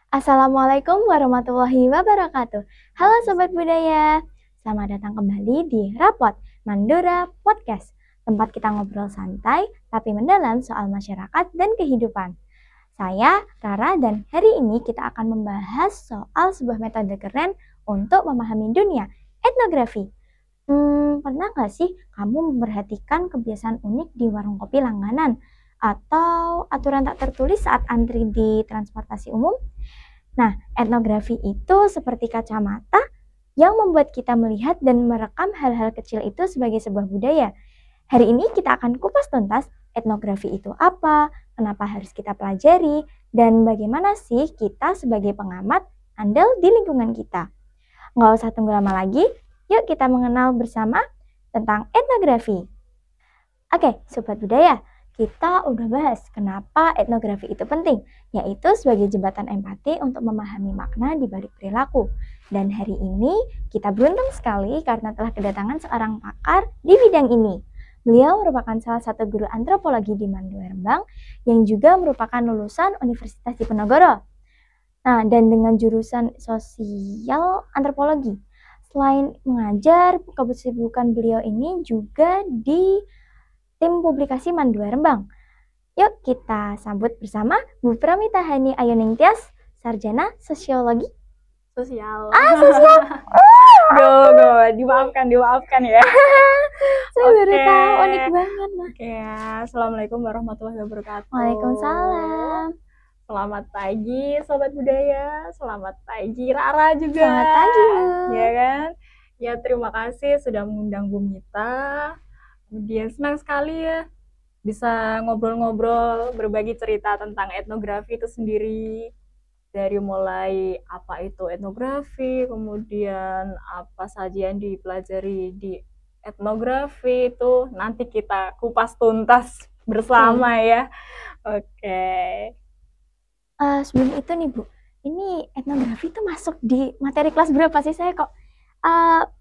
Assalamualaikum warahmatullahi wabarakatuh. Halo Sobat Budaya, selamat datang kembali di Rapot Mandora Podcast, tempat kita ngobrol santai tapi mendalam soal masyarakat dan kehidupan. Saya Rara dan hari ini kita akan membahas soal sebuah metode keren untuk memahami dunia, etnografi. Pernah nggak sih kamu memperhatikan kebiasaan unik di warung kopi langganan? Atau aturan tak tertulis saat antri di transportasi umum? Nah, etnografi itu seperti kacamata yang membuat kita melihat dan merekam hal-hal kecil itu sebagai sebuah budaya. Hari ini kita akan kupas tuntas etnografi itu apa, kenapa harus kita pelajari, dan bagaimana sih kita sebagai pengamat andal di lingkungan kita. Nggak usah tunggu lama lagi, yuk kita mengenal bersama tentang etnografi. Oke, Sobat Budaya, kita udah bahas kenapa etnografi itu penting, yaitu sebagai jembatan empati untuk memahami makna di balik perilaku. Dan hari ini kita beruntung sekali karena telah kedatangan seorang pakar di bidang ini. Beliau merupakan salah satu guru antropologi di Mandua Rembang yang juga merupakan lulusan Universitas Diponegoro. Nah, dan dengan jurusan sosial antropologi. Selain mengajar, kesibukan beliau ini juga di tim publikasi Mandua Rembang. Yuk kita sambut bersama Bu Pramita Hani Ayuning Tias, Sarjana Sosiologi. Sosial. Sosial. Dimaafkan ya. Saya baru tahu, unik banget. Oke, Assalamualaikum warahmatullahi wabarakatuh. Waalaikumsalam. Selamat pagi Sobat Budaya, selamat pagi Rara juga. Selamat pagi, Bu. Ya kan? Ya, terima kasih sudah mengundang Bu Mita. Kemudian senang sekali ya bisa ngobrol-ngobrol, berbagi cerita tentang etnografi itu sendiri. Dari mulai apa itu etnografi, kemudian apa saja yang dipelajari di etnografi itu nanti kita kupas tuntas bersama ya. Oke. Sebelum itu nih Bu, ini etnografi itu masuk di materi kelas berapa sih? Saya kok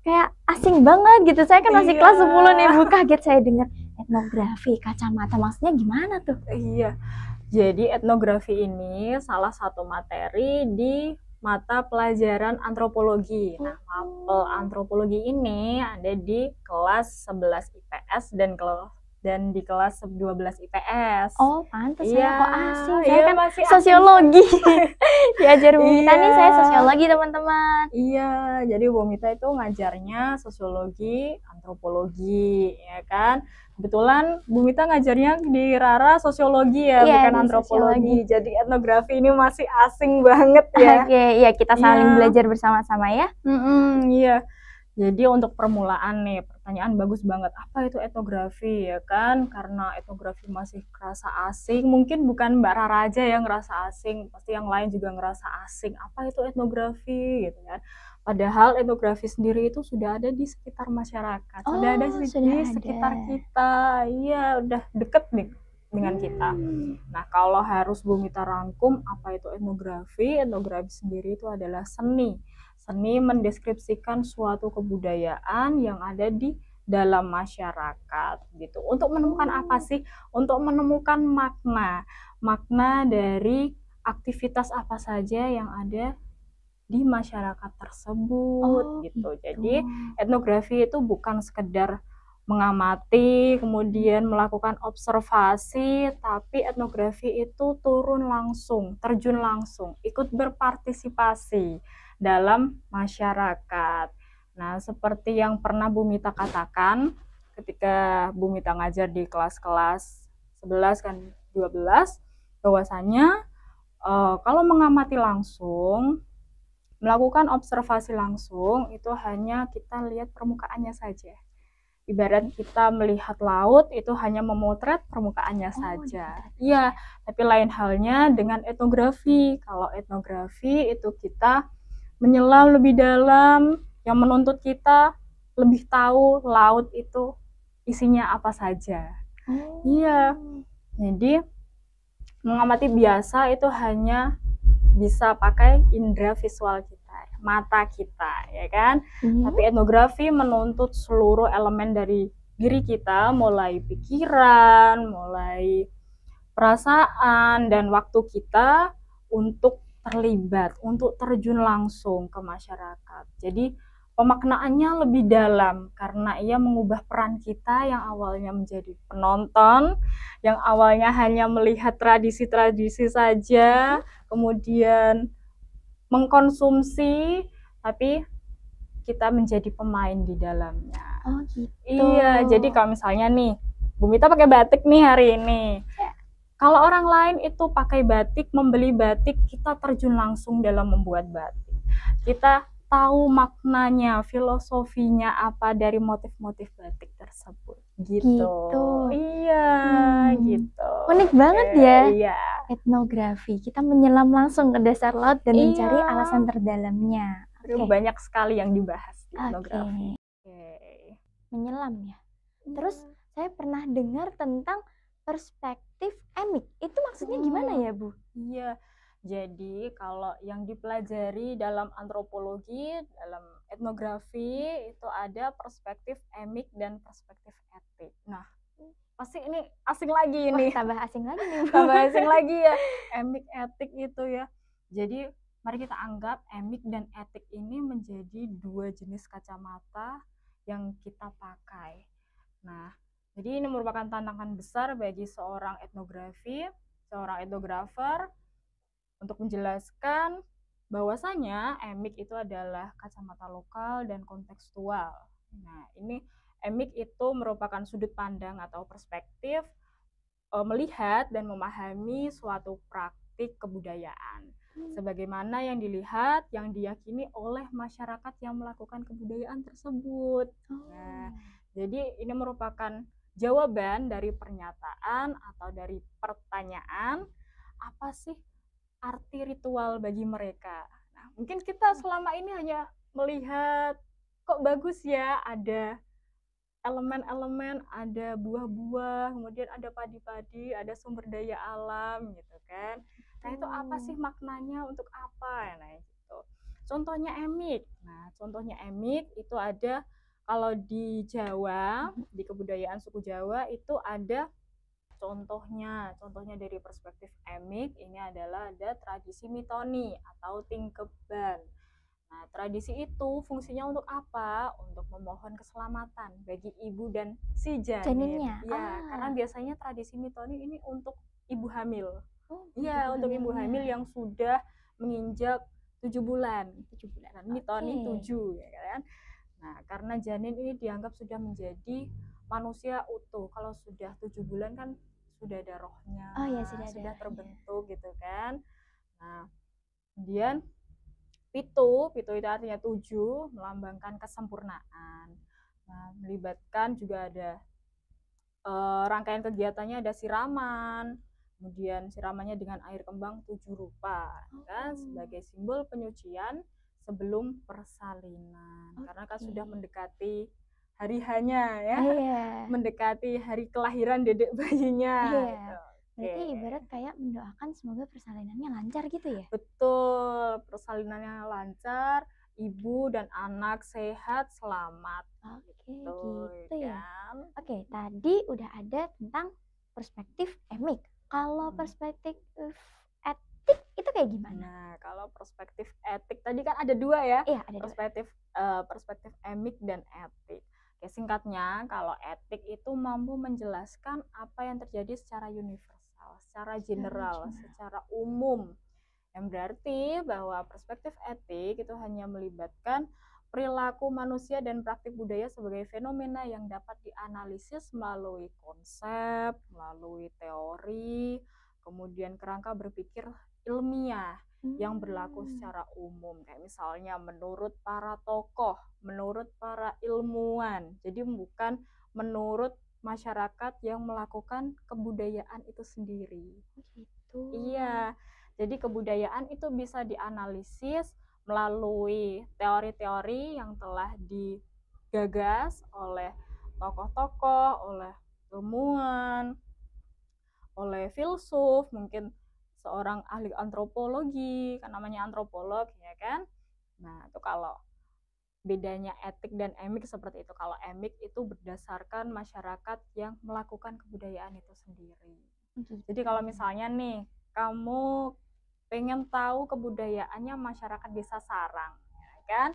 kayak asing banget gitu. Saya kan masih kelas 10 nih Bu, kaget saya dengar etnografi, kacamata, maksudnya gimana tuh? Iya, jadi etnografi ini salah satu materi di mata pelajaran antropologi. Nah, mapel antropologi ini ada di kelas 11 IPS dan di kelas 12 IPS. Oh, pantas Iya, saya kok asing. Saya iya, kan masih sosiologi. Diajar Bu Mita nih, Iya. saya sosiologi teman-teman. Iya, jadi Bu Mita itu ngajarnya sosiologi, antropologi, ya kan? Kebetulan Bu Mita ngajarnya di Rara sosiologi ya, Iya, bukan di antropologi. Jadi etnografi ini masih asing banget ya. Oke, iya kita saling Iya. belajar bersama-sama ya. Iya. Jadi untuk permulaan nih, pertanyaan bagus banget. Apa itu etnografi ya kan? Karena etnografi masih kerasa asing, mungkin bukan Mbak Rara aja yang ngerasa asing, pasti yang lain juga ngerasa asing. Apa itu etnografi gitu kan? Padahal etnografi sendiri itu sudah ada di sekitar masyarakat, sudah ada di sekitar kita. Iya, udah deket nih dengan kita. Nah, kalau harus Bu Mita rangkum apa itu etnografi? Etnografi sendiri itu adalah seni mendeskripsikan suatu kebudayaan yang ada di dalam masyarakat gitu. Untuk menemukan apa sih? Untuk menemukan makna dari aktivitas apa saja yang ada di masyarakat tersebut gitu. Jadi etnografi itu bukan sekedar mengamati, kemudian melakukan observasi, tapi etnografi itu turun langsung, terjun langsung, ikut berpartisipasi dalam masyarakat. Nah, seperti yang pernah Bu Mita katakan ketika Bu Mita ngajar di kelas-kelas 11 kan 12, bahwasanya kalau mengamati langsung, melakukan observasi langsung, itu hanya kita lihat permukaannya saja. Ibarat kita melihat laut, itu hanya memotret permukaannya saja. Iya, tapi lain halnya dengan etnografi. Kalau etnografi itu kita menyelam lebih dalam, yang menuntut kita lebih tahu laut itu isinya apa saja. Iya, jadi mengamati biasa itu hanya bisa pakai indera visual kita, mata kita, ya kan? Tapi etnografi menuntut seluruh elemen dari diri kita, mulai pikiran, mulai perasaan, dan waktu kita untuk terlibat, untuk terjun langsung ke masyarakat. Jadi pemaknaannya lebih dalam karena ia mengubah peran kita yang awalnya menjadi penonton, yang awalnya hanya melihat tradisi-tradisi saja, kemudian mengkonsumsi, tapi kita menjadi pemain di dalamnya. Oh gitu. Iya, jadi kalau misalnya nih, Bu Mita pakai batik nih hari ini. Kalau orang lain itu pakai batik, membeli batik, kita terjun langsung dalam membuat batik. Kita tahu maknanya, filosofinya apa dari motif-motif batik tersebut. Gitu. Iya, gitu. Unik banget ya. Iya. Etnografi, kita menyelam langsung ke dasar laut dan mencari alasan terdalamnya. Banyak sekali yang dibahas di etnografi. Menyelam ya. Terus saya pernah dengar tentang perspektif emik. Itu maksudnya gimana ya, Bu? Iya. Jadi kalau yang dipelajari dalam antropologi, dalam etnografi itu ada perspektif emik dan perspektif etik. Nah, pasti ini asing lagi ini. Tambah asing lagi nih, Bu. Tambah asing lagi ya. Emik etik itu ya. Jadi mari kita anggap emik dan etik ini menjadi dua jenis kacamata yang kita pakai. Nah, jadi ini merupakan tantangan besar bagi seorang etnografi, seorang etnografer untuk menjelaskan bahwasanya emik itu adalah kacamata lokal dan kontekstual. Nah, ini emik itu merupakan sudut pandang atau perspektif melihat dan memahami suatu praktik kebudayaan sebagaimana yang dilihat, yang diyakini oleh masyarakat yang melakukan kebudayaan tersebut. Nah, jadi ini merupakan jawaban dari pernyataan atau dari pertanyaan, apa sih arti ritual bagi mereka. Nah, mungkin kita selama ini hanya melihat kok bagus ya, ada elemen-elemen, ada buah-buah, kemudian ada padi-padi, ada sumber daya alam gitu kan. Nah, itu apa sih maknanya, untuk apa? Nah, gitu. Contohnya emik. Nah, contohnya emik itu ada kalau di Jawa, di kebudayaan suku Jawa itu ada contohnya dari perspektif emik ini adalah ada tradisi mitoni atau tingkeban. Nah, tradisi itu fungsinya untuk apa? Untuk memohon keselamatan bagi ibu dan si janin. Ya, karena biasanya tradisi mitoni ini untuk ibu hamil. Iya, untuk ibu hamil yang sudah menginjak 7 bulan. Dan mitoni 7, ya kan? Nah, karena janin ini dianggap sudah menjadi manusia utuh. Kalau sudah 7 bulan kan sudah ada rohnya, sudah terbentuk gitu kan. Nah, kemudian pitu itu artinya 7, melambangkan kesempurnaan. Nah, melibatkan juga ada rangkaian kegiatannya, ada siraman, kemudian siramannya dengan air kembang 7 rupa, kan, sebagai simbol penyucian sebelum persalinan. Karena kan sudah mendekati hari hanya ya, mendekati hari kelahiran dedek bayinya. Gitu. Berarti ibarat kayak mendoakan semoga persalinannya lancar gitu ya? Betul, persalinannya lancar, ibu dan anak sehat, selamat. Gitu ya. Oke, tadi udah ada tentang perspektif emik. Kalau perspektif etik itu kayak gimana? Nah, kalau perspektif etik tadi kan ada dua ya. Iya, ada perspektif emik dan etik. Oke, singkatnya, kalau etik itu mampu menjelaskan apa yang terjadi secara universal, secara general, secara umum. Yang berarti bahwa perspektif etik itu hanya melibatkan perilaku manusia dan praktik budaya sebagai fenomena yang dapat dianalisis melalui konsep, melalui teori, kemudian kerangka berpikir ilmiah yang berlaku secara umum. Kayak misalnya menurut para tokoh, menurut para ilmuwan. Jadi bukan menurut masyarakat yang melakukan kebudayaan itu sendiri. Gitu. Iya. Jadi kebudayaan itu bisa dianalisis melalui teori-teori yang telah digagas oleh tokoh-tokoh, oleh ilmuwan, oleh filsuf, mungkin seorang ahli antropologi, kan namanya antropolog ya kan. Nah, itu kalau bedanya etik dan emik seperti itu. Kalau emik itu berdasarkan masyarakat yang melakukan kebudayaan itu sendiri. Jadi kalau misalnya nih, kamu pengen tahu kebudayaannya masyarakat Desa Sarang, ya kan?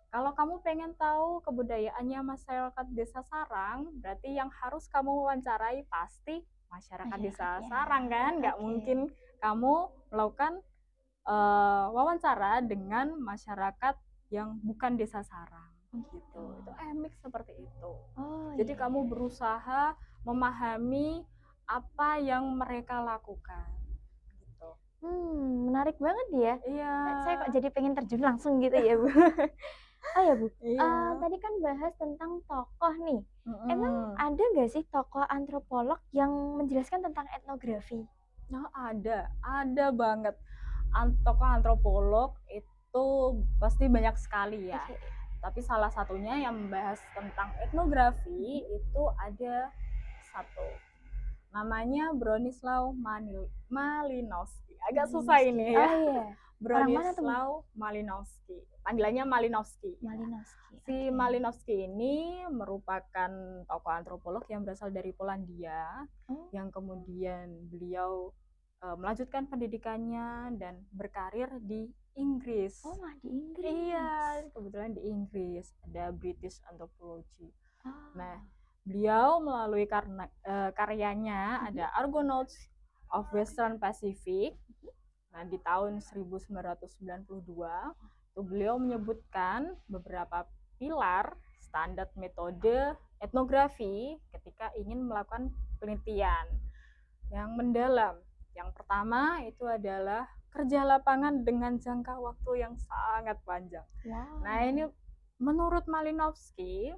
Kalau kamu pengen tahu kebudayaannya masyarakat Desa Sarang, berarti yang harus kamu wawancarai pasti masyarakat Desa Sarang kan? Nggak mungkin kamu melakukan wawancara dengan masyarakat yang bukan Desa Sarang. Gitu. Itu mix seperti itu. Jadi kamu berusaha memahami apa yang mereka lakukan. Gitu. Menarik banget ya. Iya. Saya kok jadi pengen terjun langsung gitu ya, Bu. Oh ya, Bu. Tadi kan bahas tentang tokoh nih. Emang ada nggak sih tokoh antropolog yang menjelaskan tentang etnografi? Oh, ada banget. Tokoh antropolog itu pasti banyak sekali ya. Tapi salah satunya yang membahas tentang etnografi itu ada satu. Namanya Bronislaw Malinowski. Agak susah ini ya. Oh iya. Bronislaw Malinowski. Panggilannya Malinowski. Si Malinowski ini merupakan tokoh antropolog yang berasal dari Polandia, yang kemudian beliau melanjutkan pendidikannya dan berkarir di Inggris. Oh, di Inggris. Iya, kebetulan di Inggris ada British Anthropology. Nah, beliau melalui karyanya ada Argonauts of Western Pacific. Nah, di tahun 1992 itu beliau menyebutkan beberapa pilar standar metode etnografi ketika ingin melakukan penelitian yang mendalam. Yang pertama itu adalah kerja lapangan dengan jangka waktu yang sangat panjang. Nah, ini menurut Malinowski,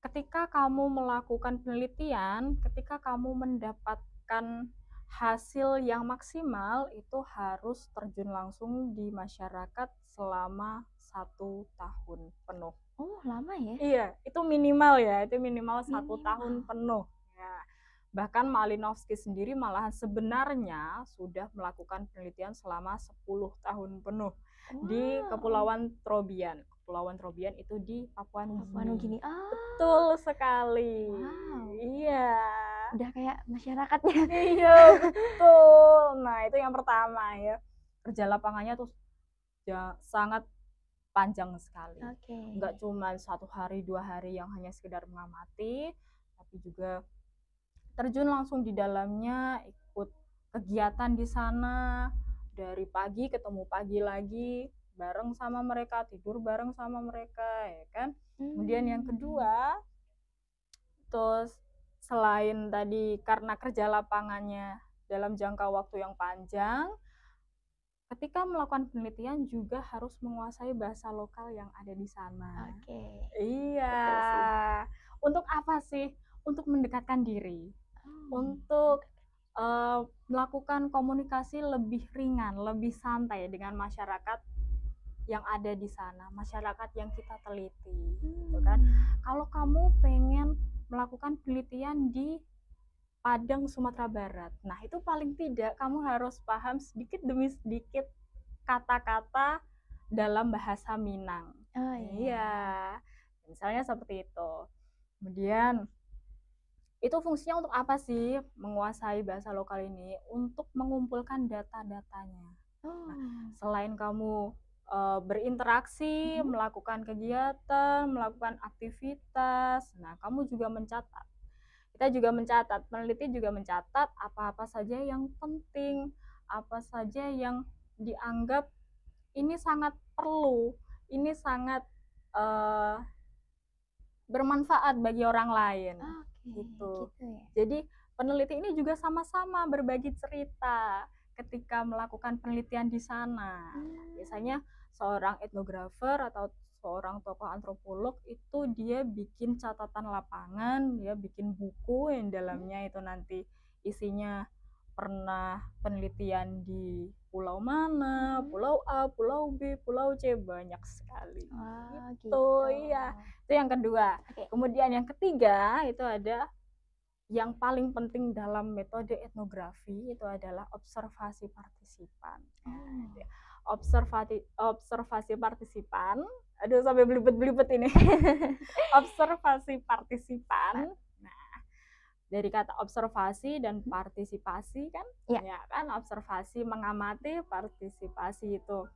ketika kamu melakukan penelitian, ketika kamu mendapatkan hasil yang maksimal, itu harus terjun langsung di masyarakat selama 1 tahun penuh. Oh, lama ya? Iya, itu minimal ya, itu minimal 1 tahun penuh. Ya. Bahkan Malinowski sendiri malahan sebenarnya sudah melakukan penelitian selama 10 tahun penuh di Kepulauan Trobriand. Kepulauan Trobriand itu di Papua Nugini. Betul sekali. Iya. Udah kayak masyarakatnya. Iya, betul. Nah, itu yang pertama ya. Kerja lapangannya tuh ya, sangat panjang sekali. Nggak cuma 1 hari 2 hari yang hanya sekedar mengamati, tapi juga terjun langsung di dalamnya, ikut kegiatan di sana dari pagi ketemu pagi lagi, bareng sama mereka, tidur bareng sama mereka, ya kan? Kemudian yang kedua, terus selain tadi karena kerja lapangannya dalam jangka waktu yang panjang, ketika melakukan penelitian juga harus menguasai bahasa lokal yang ada di sana. Iya. Untuk apa sih? Untuk mendekatkan diri. Untuk melakukan komunikasi lebih ringan, lebih santai dengan masyarakat yang ada di sana, masyarakat yang kita teliti, gitu kan? Kalau kamu pengen melakukan penelitian di Padang, Sumatera Barat, nah itu paling tidak kamu harus paham sedikit demi sedikit kata-kata dalam bahasa Minang. Iya, misalnya seperti itu. Kemudian itu fungsinya untuk apa sih menguasai bahasa lokal ini? Untuk mengumpulkan data-datanya. Nah, selain kamu berinteraksi, melakukan kegiatan, melakukan aktivitas, nah kamu juga mencatat. Kita juga mencatat, peneliti juga mencatat apa-apa saja yang penting, apa saja yang dianggap ini sangat perlu, ini sangat bermanfaat bagi orang lain. Gitu ya. Jadi peneliti ini juga sama-sama berbagi cerita ketika melakukan penelitian di sana. Biasanya seorang etnografer atau seorang tokoh antropolog itu dia bikin catatan lapangan, dia bikin buku yang dalamnya itu nanti isinya pernah penelitian di pulau mana, pulau A, pulau B, pulau C, banyak sekali. Gitu. Iya. Itu yang kedua. Kemudian yang ketiga itu ada yang paling penting dalam metode etnografi itu adalah observasi partisipan. Observasi partisipan, aduh sampai belibet-belibet ini. Observasi partisipan. Nah, dari kata observasi dan partisipasi kan? Ya. Ya kan, observasi mengamati, partisipasi itu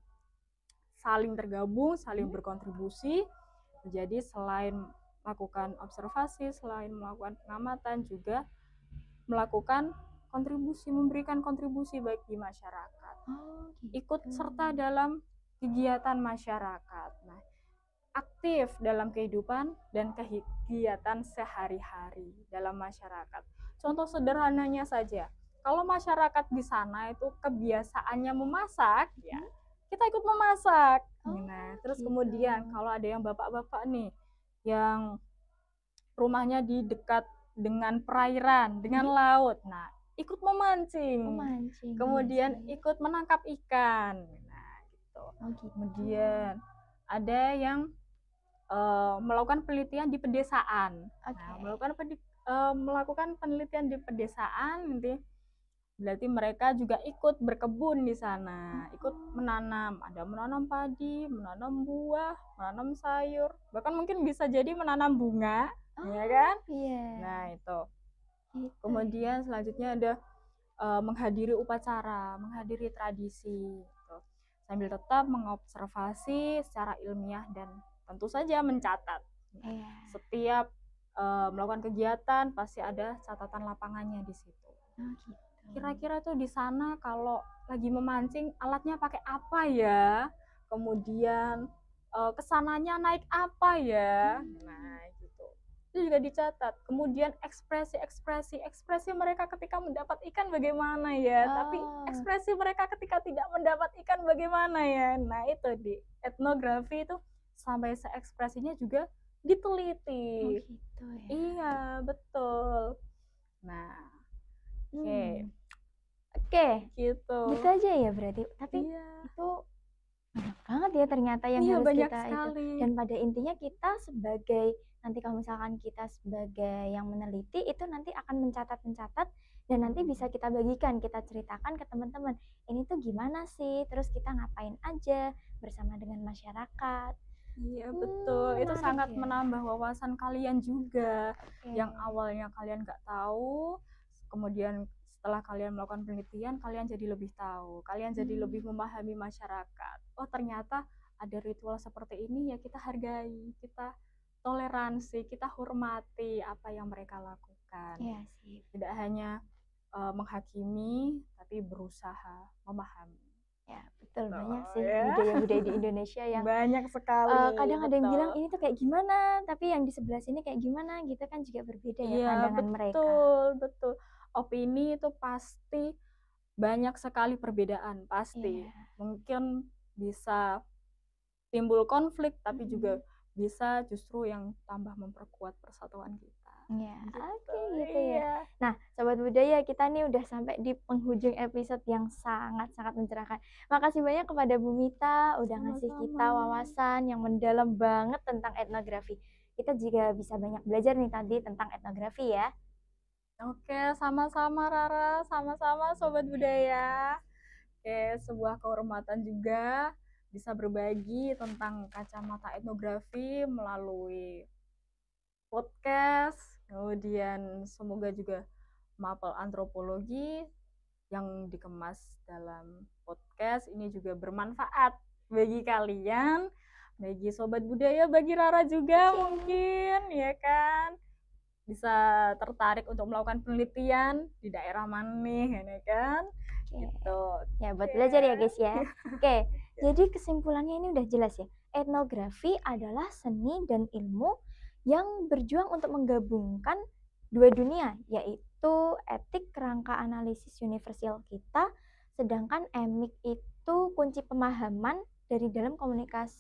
saling tergabung, saling berkontribusi. Jadi selain melakukan observasi, selain melakukan pengamatan, juga melakukan kontribusi, memberikan kontribusi bagi masyarakat. Gitu. Ikut serta dalam kegiatan masyarakat. Nah, aktif dalam kehidupan dan kegiatan sehari-hari dalam masyarakat. Contoh sederhananya saja, kalau masyarakat di sana itu kebiasaannya memasak, ya kita ikut memasak. Nah, terus gitu. kemudian kalau ada yang bapak-bapak nih yang rumahnya di dekat dengan perairan, dengan laut, nah ikut memancing. Kemudian ikut menangkap ikan. Nah, gitu. Kemudian ada yang melakukan penelitian di pedesaan. Nah, melakukan penelitian di pedesaan nanti berarti mereka juga ikut berkebun di sana, ikut menanam. Ada menanam padi, menanam buah, menanam sayur, bahkan mungkin bisa jadi menanam bunga, ya kan? Iya. Nah, itu. Kemudian selanjutnya ada menghadiri upacara, menghadiri tradisi, gitu. Sambil tetap mengobservasi secara ilmiah dan tentu saja mencatat. Setiap melakukan kegiatan pasti ada catatan lapangannya di situ. Gitu. Kira-kira tuh di sana kalau lagi memancing alatnya pakai apa ya? Kemudian kesananya naik apa ya? Nah, gitu. Itu juga dicatat. Kemudian ekspresi mereka ketika mendapat ikan bagaimana ya? Tapi ekspresi mereka ketika tidak mendapat ikan bagaimana ya? Nah, itu di etnografi itu sampai seekspresinya juga diteliti. Gitu ya. Iya, betul. Nah, Oke. Gitu. Gitu aja ya berarti. Tapi itu banyak banget ya ternyata yang harus kita sekali. itu. Dan pada intinya kita sebagai nanti kalau misalkan kita sebagai yang meneliti itu nanti akan mencatat dan nanti bisa kita bagikan, kita ceritakan ke teman-teman. Ini tuh gimana sih? Terus kita ngapain aja bersama dengan masyarakat. Iya, betul. Itu sangat menambah wawasan kalian juga. Yang awalnya kalian nggak tahu, kemudian setelah kalian melakukan penelitian, kalian jadi lebih tahu. Kalian jadi lebih memahami masyarakat. Oh, ternyata ada ritual seperti ini, ya kita hargai, kita toleransi, kita hormati apa yang mereka lakukan. Iya sih. Tidak hanya menghakimi, tapi berusaha memahami. Ya, betul. Banyak sih budaya-budaya di Indonesia yang banyak sekali. Kadang ada yang bilang ini tuh kayak gimana, tapi yang di sebelah sini kayak gimana, gitu kan juga berbeda ya pandangan mereka. Betul. Opini itu pasti banyak sekali perbedaan, pasti. Mungkin bisa timbul konflik, tapi juga bisa justru yang tambah memperkuat persatuan kita. Gitu ya. Nah, Sobat Budaya, kita nih udah sampai di penghujung episode yang sangat-sangat mencerahkan. Makasih banyak kepada Bu Mita udah ngasih kita wawasan yang mendalam banget tentang etnografi. Kita juga bisa banyak belajar nih tadi tentang etnografi ya. Oke, sama-sama Rara, sama-sama Sobat Budaya. Oke, sebuah kehormatan juga bisa berbagi tentang kacamata etnografi melalui podcast. Kemudian semoga juga mapel antropologi yang dikemas dalam podcast ini juga bermanfaat bagi kalian, bagi Sobat Budaya, bagi Rara juga mungkin, ya kan? Bisa tertarik untuk melakukan penelitian di daerah mana, ya kan? Gitu. Ya, buat belajar ya guys ya. Oke, jadi kesimpulannya ini udah jelas ya. Etnografi adalah seni dan ilmu yang berjuang untuk menggabungkan dua dunia, yaitu etik kerangka analisis universal kita, sedangkan emik itu kunci pemahaman dari dalam komunitas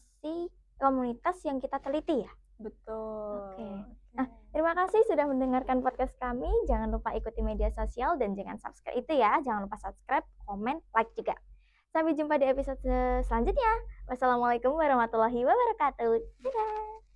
yang kita teliti ya. Betul. Oke. Nah, terima kasih sudah mendengarkan podcast kami. Jangan lupa ikuti media sosial dan jangan subscribe itu ya. Jangan lupa subscribe, komen, like juga. Sampai jumpa di episode selanjutnya. Wassalamualaikum warahmatullahi wabarakatuh. Dadah.